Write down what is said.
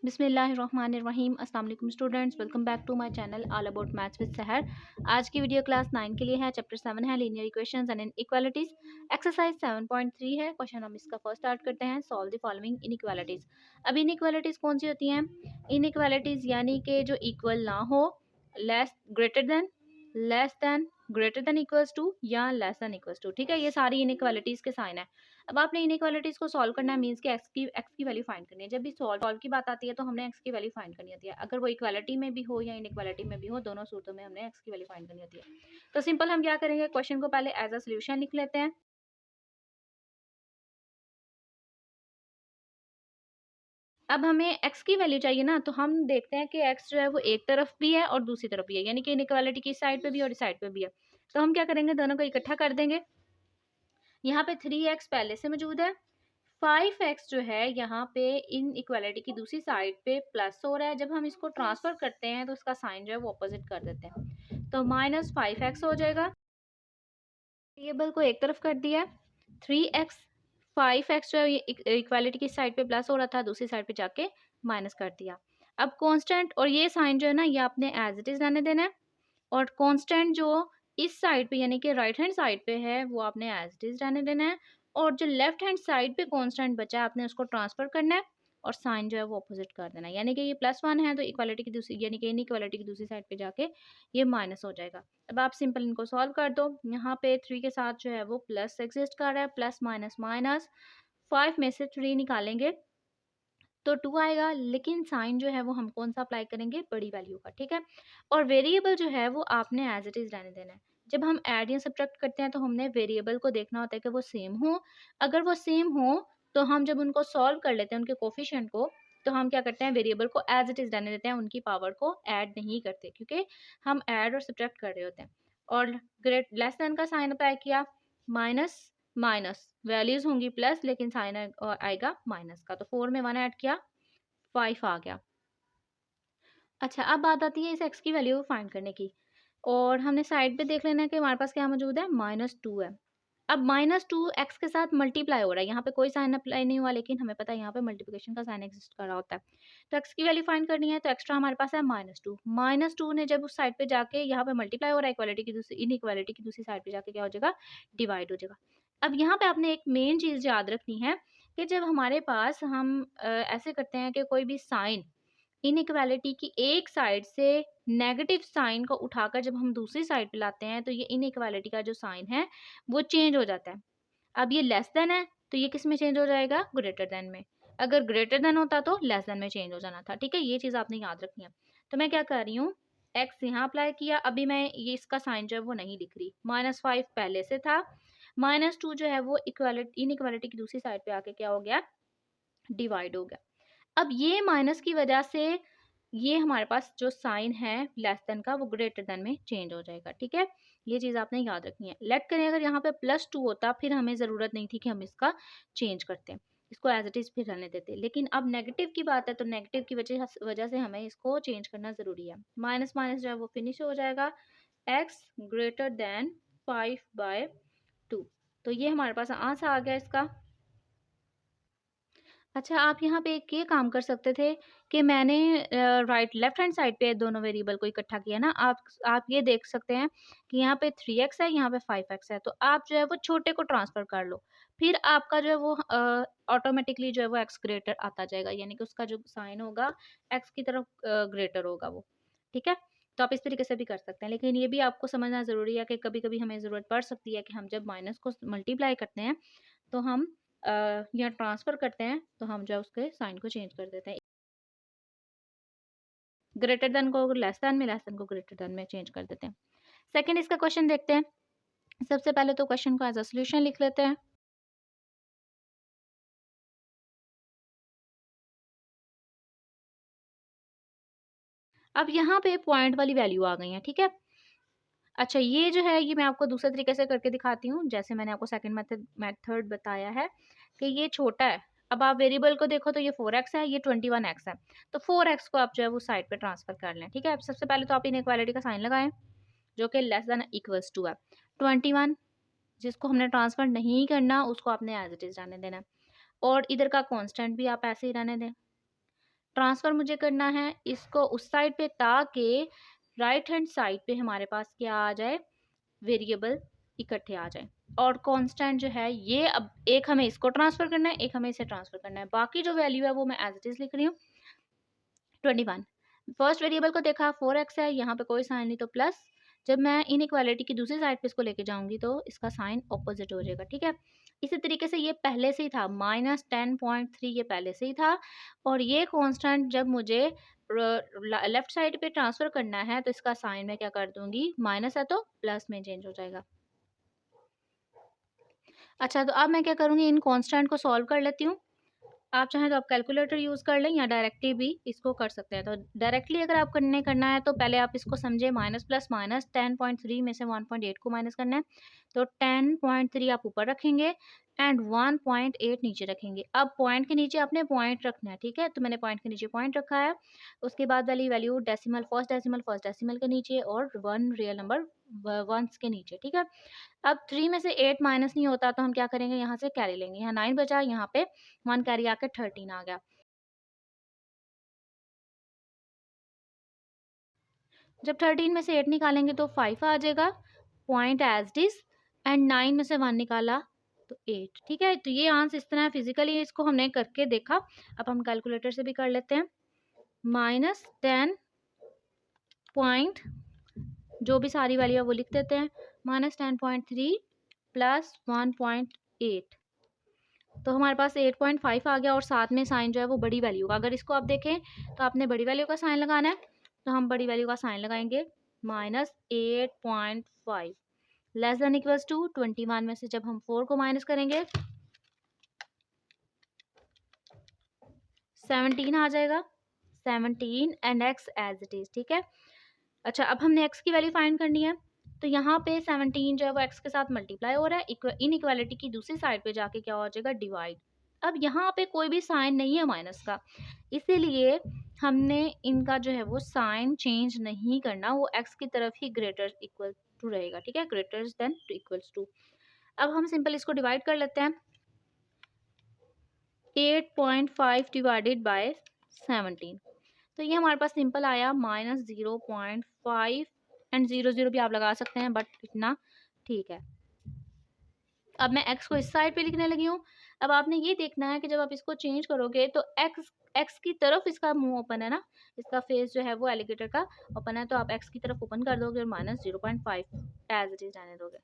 बिस्मिल्लाहिर्रहमानिर्रहीम। अस्सलाम वालेकुम students, welcome back to my channel all about maths with Sahar. आज की वीडियो क्लास 9 के लिए है। चैप्टर 7 है linear equations and inequalities. Exercise 7.3 है। क्वेश्चन हम इसका फर्स्ट स्टार्ट करते हैं। Solve the following inequalities. अब इनइक्वालिटीज कौन सी होती हैं? इनइक्वालिटीज यानी कि जो इक्वल ना हो, less less than greater than equals to या लेस देन इक्वल्स टू। ठीक है, ये सारी इनइक्वालिटीज के साइन है। अब आपने इनइक्वालिटीज को सॉल्व करना है, मींस कि एक्स की वैल्यू फाइंड करनी है। जब भी सॉल्व की बात आती है तो हमने एक्स की वैल्यू फाइंड करनी होती है। अगर वो इक्वालिटी में भी हो या इनइक्वालिटी में भी हो, दोनों सूत्रों में हमने एक्स की वैल्यू फाइंड करनी होती है। तो सिंपल हम क्या करेंगे, क्वेश्चन को पहले एज अ सोल्यूशन लिख लेते हैं। अब हमें x की वैल्यू चाहिए ना, तो हम देखते हैं कि x जो है वो एक तरफ भी है और दूसरी तरफ भी है, यानी कि इनइक्वालिटी की साइड पे भी और इस साइड पे भी है। तो हम क्या करेंगे, दोनों को इकट्ठा कर देंगे। यहाँ पे 3x पहले से मौजूद है, 5x जो है यहाँ पे इन इक्वालिटी की दूसरी साइड पे प्लस हो रहा है। जब हम इसको ट्रांसफर करते हैं तो इसका साइन जो है वो अपोजिट कर देते हैं, तो -5x हो जाएगा। वेरिएबल को एक तरफ कर दिया, 3x, 5x जो है इक्वालिटी की साइड पे प्लस हो रहा था, दूसरी साइड पे जाके माइनस कर दिया। अब कांस्टेंट और ये साइन जो है ना, ये आपने एज इट इज रहने देना है, और कांस्टेंट जो इस साइड पे यानी कि राइट हैंड साइड पे है वो आपने एज इट इज रहने देना है, और जो लेफ्ट हैंड साइड पे कांस्टेंट बचा है आपने उसको ट्रांसफर करना है और साइन जो है वो अपोजिट कर देना है। यानी कि ये +1 है तो इक्वालिटी की दूसरी यानी कि इनइक्वालिटी की दूसरी साइड पे जाके ये माइनस हो जाएगा। अब आप सिंपल इनको सॉल्व कर दो। यहाँ पे 3 के साथ जो है वो प्लस एग्जिस्ट कर रहा है, प्लस माइनस माइनस, 5 में से 3 निकालेंगे तो 2 आएगा, लेकिन साइन जो है वो हम कौन सा अप्लाई करेंगे, बड़ी वैल्यू का। ठीक है, और वेरिएबल जो है वो आपने एज इट इज रहने देना है। जब हम ऐड या सब्ट्रैक्ट करते हैं तो हमने वेरिएबल को देखना होता है कि वो सेम हो। अगर वो सेम हो तो हम जब उनको सॉल्व कर लेते हैं उनके कोफिशिएंट को, तो हम क्या करते हैं, वेरिएबल को एज इट इज रहने देते हैं, उनकी पावर को ऐड नहीं करते, क्योंकि हम ऐड और सब्ट्रैक्ट कर रहे होते हैं। और ग्रेट लेस देन का साइन अप्लाई किया, माइनस माइनस, वैल्यूज होंगी प्लस लेकिन साइन आएगा माइनस का, तो 4 में 1 ऐड किया, 5 आ गया। अच्छा, अब बात आती है इस x की वैल्यू फाइंड करने की, और हमने साइड पे देख लेना है कि हमारे पास क्या मौजूद है, -2 है। अब -2 x के साथ मल्टीप्लाई हो रहा है, यहाँ पे कोई साइन अप्लाई नहीं हुआ, लेकिन हमें पता है यहाँ पे मल्टीप्लिकेशन का साइन एग्जिस्ट कर रहा होता है। तो x की वैल्यू फाइंड करनी है, तो एक्स्ट्रा हमारे पास है -2। -2 ने जब उस साइड पे जाके यहाँ पे मल्टीप्लाई हो रहा है, इक्वालिटी की दूसरी इनइक्वालिटी की दूसरी साइड पे जाके क्या हो जाएगा, डिवाइड हो जाएगा। अब यहाँ पे आपने एक मेन चीज़ याद रखनी है कि जब हमारे पास हम ऐसे करते हैं कि कोई भी साइन इनइक्वालिटी की एक साइड से नेगेटिव साइन को उठाकर जब हम दूसरी साइड पे लाते हैं, तो ये इनइक्वालिटी का जो साइन है वो चेंज हो जाता है। अब ये लेस देन है तो ये किस में चेंज हो जाएगा, ग्रेटर देन में। अगर ग्रेटर देन होता तो लेस देन में चेंज हो जाना था। ठीक है, ये चीज़ आपने याद रखनी है। तो मैं क्या कर रही हूँ, एक्स यहाँ अप्लाई किया, अभी मैं ये इसका साइन जो है वो नहीं लिख रही, -5 पहले से था, -2 जो है वो इक्वालिटी इनइक्वालिटी की दूसरी साइड पे आके क्या हो गया, डिवाइड हो गया। अब ये माइनस की वजह से ये हमारे पास जो साइन है लेस देन का वो ग्रेटर देन में चेंज हो जाएगा। ठीक है, ये चीज़ आपने याद रखनी है। लेट करें अगर यहाँ पे +2 होता, फिर हमें ज़रूरत नहीं थी कि हम इसका चेंज करते हैं, इसको एज इट इज़ फिर रहने देते। लेकिन अब नेगेटिव की बात है तो नेगेटिव की वजह से हमें इसको चेंज करना ज़रूरी है। माइनस माइनस जो है वो फिनिश हो जाएगा, x ग्रेटर देन 5/2। तो ये हमारे पास आंसर आ गया इसका। अच्छा, आप यहाँ पे एक ये काम कर सकते थे कि मैंने राइट लेफ्ट हैंड साइड पे दोनों वेरिएबल को इकट्ठा किया ना, आप ये देख सकते हैं कि यहाँ पे 3x है, यहाँ पे 5x है, तो आप जो है वो छोटे को ट्रांसफ़र कर लो, फिर आपका जो है वो ऑटोमेटिकली जो है वो x ग्रेटर आता जाएगा, यानी कि उसका जो साइन होगा x की तरफ ग्रेटर होगा वो। ठीक है, तो आप इस तरीके से भी कर सकते हैं, लेकिन ये भी आपको समझना ज़रूरी है कि कभी-कभी हमें ज़रूरत पड़ सकती है कि हम जब माइनस को मल्टीप्लाई करते हैं तो हम या ट्रांसफ़र करते हैं तो हम जो है उसके साइन को चेंज कर देते हैं। ग्रेटर देन को लेस देन में, लेस देन को ग्रेटर देन में चेंज कर देते हैं। सेकंड इसका क्वेश्चन देखते हैं। सबसे पहले तो क्वेश्चन को एज अ सॉल्यूशन लिख लेते हैं। अब यहाँ पे पॉइंट वाली वैल्यू आ गई है। ठीक है, अच्छा ये जो है ये मैं आपको दूसरे तरीके से करके दिखाती हूँ, जैसे मैंने आपको सेकंड मेथड बताया है कि ये छोटा है। अब आप वेरिएबल को देखो तो ये 4x है, ये 21x है, तो 4x को आप जो है वो साइड पे ट्रांसफर कर लें। ठीक है, अब सबसे पहले तो आप इनइक्वालिटी का साइन लगाएं जो कि लेस देन इक्वल्स टू है। 21 जिसको हमने ट्रांसफर नहीं करना उसको आपने एज इट इज रहने देना, और इधर का कांस्टेंट भी आप ऐसे ही रहने दें। ट्रांसफ़र मुझे करना है इसको उस साइड पे, ताकि राइट हैंड साइड पे हमारे पास क्या आ जाए, वेरिएबल इकट्ठे आ जाए। और कांस्टेंट जो है ये, अब एक हमें इसको ट्रांसफ़र करना है, एक हमें इसे ट्रांसफ़र करना है। बाकी जो वैल्यू है वो मैं एज़ इट इज़ लिख रही हूँ। 21 फर्स्ट वेरिएबल को देखा 4x है, यहाँ पे कोई साइन नहीं तो प्लस। जब मैं इनइक्वालिटी की दूसरी साइड पे इसको लेके जाऊंगी तो इसका साइन ऑपोजिट हो जाएगा, ठीक है। इसी तरीके से ये पहले से ही था, -10.3 ये पहले से ही था। और ये कांस्टेंट जब मुझे लेफ्ट साइड पे ट्रांसफर करना है तो इसका साइन मैं क्या कर दूंगी, माइनस है तो प्लस में चेंज हो जाएगा। अच्छा, तो अब मैं क्या करूंगी, इन कांस्टेंट को सॉल्व कर लेती हूँ। आप चाहें तो आप कैलकुलेटर यूज़ कर लें या डायरेक्टली भी इसको कर सकते हैं। तो डायरेक्टली अगर आप करना है तो पहले आप इसको समझे, माइनस प्लस माइनस 10.3 में से 1.8 को माइनस करना है। तो 10.3 आप ऊपर रखेंगे एंड 1.8 नीचे रखेंगे। अब पॉइंट के नीचे आपने पॉइंट रखना है, ठीक है। तो मैंने पॉइंट के नीचे पॉइंट रखा है। उसके बाद वाली वैल्यू डेसिमल, फर्स्ट डेसिमल के नीचे और 1 रियल नंबर वंस के नीचे, ठीक है। अब 3 में से 8 माइनस नहीं होता तो हम क्या करेंगे, यहाँ से कैरी लेंगे। यहाँ 9 बचा, यहाँ पे 1 कैरी आके 13 आ गया। जब 13 में से 8 निकालेंगे तो 5 आ जाएगा, point as it is. And 9 में से 1 निकाला तो 8, ठीक है। तो ये आंसर इस तरह, फिजिकली इसको हमने करके देखा। अब हम कैलकुलेटर से भी कर लेते हैं। -10 पॉइंट, जो भी सारी वैल्यू है वो लिख देते हैं, -10.3 प्लस 1.8, तो हमारे पास 8.5 आ गया। और साथ में साइन जो है वो बड़ी वैल्यू का, अगर इसको आप देखें तो आपने बड़ी वैल्यू का साइन लगाना है। तो हम बड़ी वैल्यू का साइन लगाएंगे, -8.5 लेस देन इक्वल्स टू 21 में से जब हम 4 को माइनस करेंगे 17 आ जाएगा। 17 and x as it is, ठीक है। अच्छा, अब हमने x की वैल्यू फाइंड करनी है। तो यहाँ पे 17 जो है वो x के साथ मल्टीप्लाई हो रहा है, इनइक्वालिटी की दूसरी साइड पे जाके क्या हो जाएगा, डिवाइड। अब यहाँ पे कोई भी साइन नहीं है माइनस का, इसीलिए हमने इनका जो है वो साइन चेंज नहीं करना, वो x की तरफ ही ग्रेटर इक्वल टू रहेगा, ठीक है, greater than two equals to. अब हम सिंपल इसको डिवाइड कर लेते हैं। 8.5 डिवाइडेड बाय 17, तो ये हमारे पास सिंपल आया -0.5 एंड 0 भी आप लगा सकते हैं, बट इतना ठीक है। अब मैं x को इस साइड पे लिखने लगी हूँ। अब आपने ये देखना है कि जब आप इसको चेंज करोगे तो x की तरफ इसका मुंह ओपन है ना, इसका फेस जो है वो एलिगेटर का ओपन है, तो आप x की तरफ ओपन कर दोगे और -0.5 एज इट इज रहने दोगे।